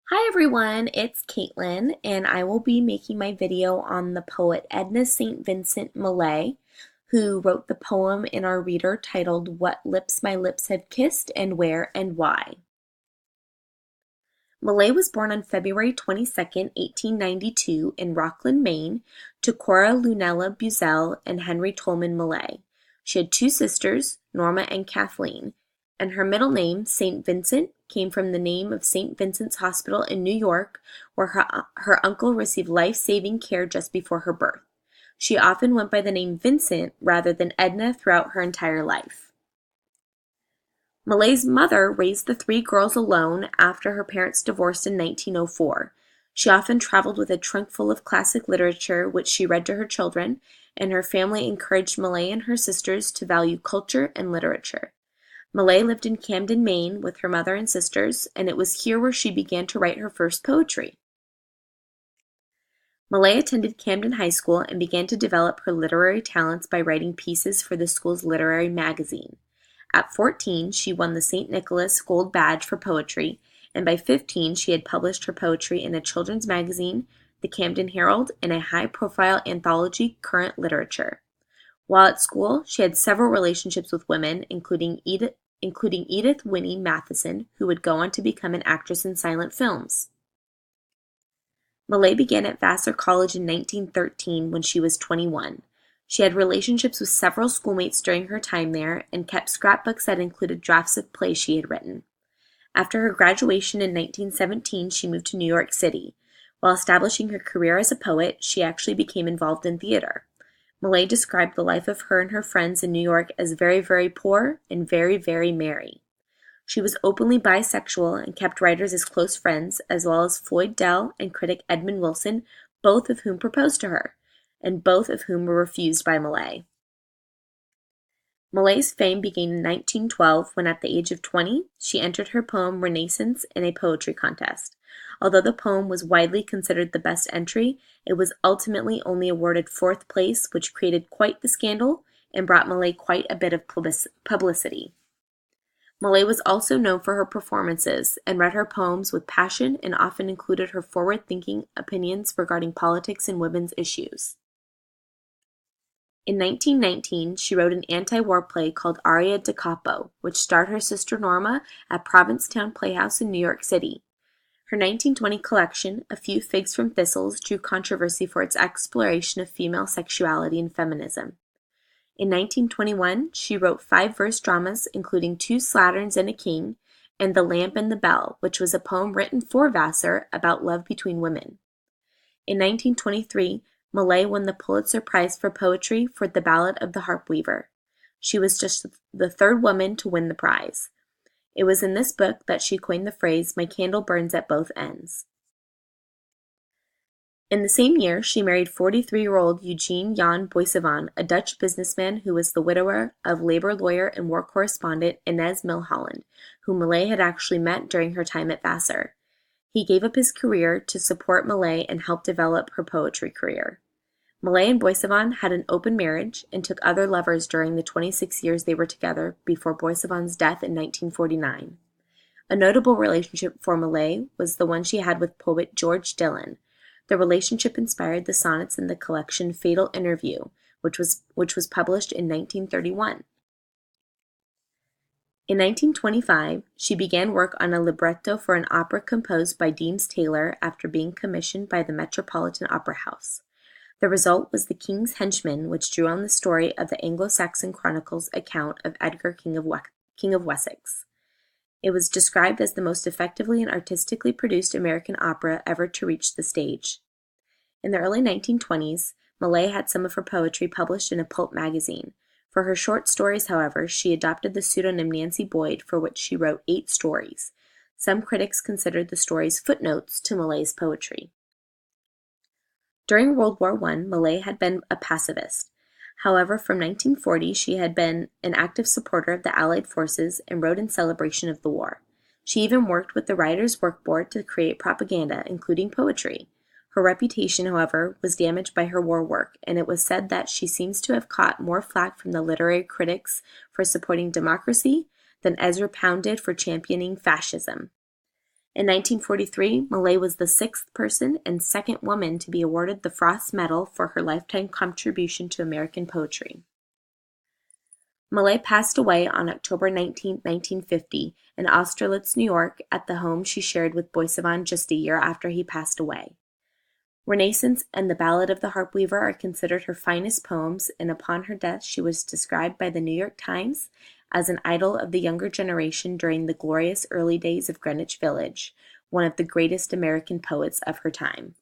Hi everyone, it's Caitlin, and I will be making my video on the poet Edna St. Vincent Millay, who wrote the poem in our reader titled What Lips My Lips Have Kissed and Where and Why. Millay was born on February 22nd, 1892 in Rockland, Maine, to Cora Lunella Buzzell and Henry Tolman Millay. She had two sisters, Norma and Kathleen, and her middle name, St. Vincent, came from the name of St. Vincent's Hospital in New York, where her uncle received life-saving care just before her birth. She often went by the name Vincent rather than Edna throughout her entire life. Millay's mother raised the three girls alone after her parents divorced in 1904. She often traveled with a trunk full of classic literature, which she read to her children, and her family encouraged Millay and her sisters to value culture and literature. Millay lived in Camden, Maine, with her mother and sisters, and it was here where she began to write her first poetry. Millay attended Camden High School and began to develop her literary talents by writing pieces for the school's literary magazine. At 14, she won the St. Nicholas Gold Badge for poetry, and by 15, she had published her poetry in a children's magazine, the Camden Herald, and a high-profile anthology, Current Literature. While at school, she had several relationships with women, including Edith Winnie Matheson, who would go on to become an actress in silent films. Millay began at Vassar College in 1913 when she was 21. She had relationships with several schoolmates during her time there and kept scrapbooks that included drafts of plays she had written. After her graduation in 1917, she moved to New York City. While establishing her career as a poet, she actually became involved in theater. Millay described the life of her and her friends in New York as very, very poor and very, very merry. She was openly bisexual and kept writers as close friends, as well as Floyd Dell and critic Edmund Wilson, both of whom proposed to her, and both of whom were refused by Millay. Millay's fame began in 1912 when, at the age of 20, she entered her poem Renaissance in a poetry contest. Although the poem was widely considered the best entry, it was ultimately only awarded fourth place, which created quite the scandal and brought Millay quite a bit of publicity. Millay was also known for her performances and read her poems with passion and often included her forward-thinking opinions regarding politics and women's issues. In 1919, she wrote an anti-war play called Aria da Capo, which starred her sister Norma at Provincetown Playhouse in New York City. Her 1920 collection, A Few Figs from Thistles, drew controversy for its exploration of female sexuality and feminism. In 1921, she wrote 5 verse dramas, including 2 Slatterns and a King, and The Lamp and the Bell, which was a poem written for Vassar about love between women. In 1923, Millay won the Pulitzer Prize for Poetry for The Ballad of the Harp Weaver. She was just the third woman to win the prize. It was in this book that she coined the phrase, "My candle burns at both ends." In the same year, she married 43-year-old Eugene Jan Boissevain, a Dutch businessman who was the widower of labor lawyer and war correspondent Inez Milholland, whom Millay had actually met during her time at Vassar. He gave up his career to support Millay and help develop her poetry career. Millay and Boissevain had an open marriage and took other lovers during the 26 years they were together before Boissevain's death in 1949. A notable relationship for Millay was the one she had with poet George Dillon. The relationship inspired the sonnets in the collection Fatal Interview, which was published in 1931. In 1925, she began work on a libretto for an opera composed by Deems Taylor after being commissioned by the Metropolitan Opera House. The result was The King's Henchman, which drew on the story of the Anglo-Saxon Chronicles account of Edgar, King of Wessex. It was described as the most effectively and artistically produced American opera ever to reach the stage. In the early 1920s, Millay had some of her poetry published in a pulp magazine. For her short stories, however, she adopted the pseudonym Nancy Boyd, for which she wrote 8 stories. Some critics considered the stories footnotes to Millay's poetry. During World War I, Millay had been a pacifist. However, from 1940, she had been an active supporter of the Allied forces and wrote in celebration of the war. She even worked with the Writers' Work Board to create propaganda, including poetry. Her reputation, however, was damaged by her war work, and it was said that she seems to have caught more flack from the literary critics for supporting democracy than Ezra Pound did for championing fascism. In 1943, Millay was the sixth person and second woman to be awarded the Frost Medal for her lifetime contribution to American poetry. Millay passed away on October 19, 1950, in Austerlitz, New York, at the home she shared with Boissavant just a year after he passed away. Renaissance and the Ballad of the Harp Weaver are considered her finest poems, and upon her death she was described by the New York Times as an idol of the younger generation during the glorious early days of Greenwich Village, one of the greatest American poets of her time.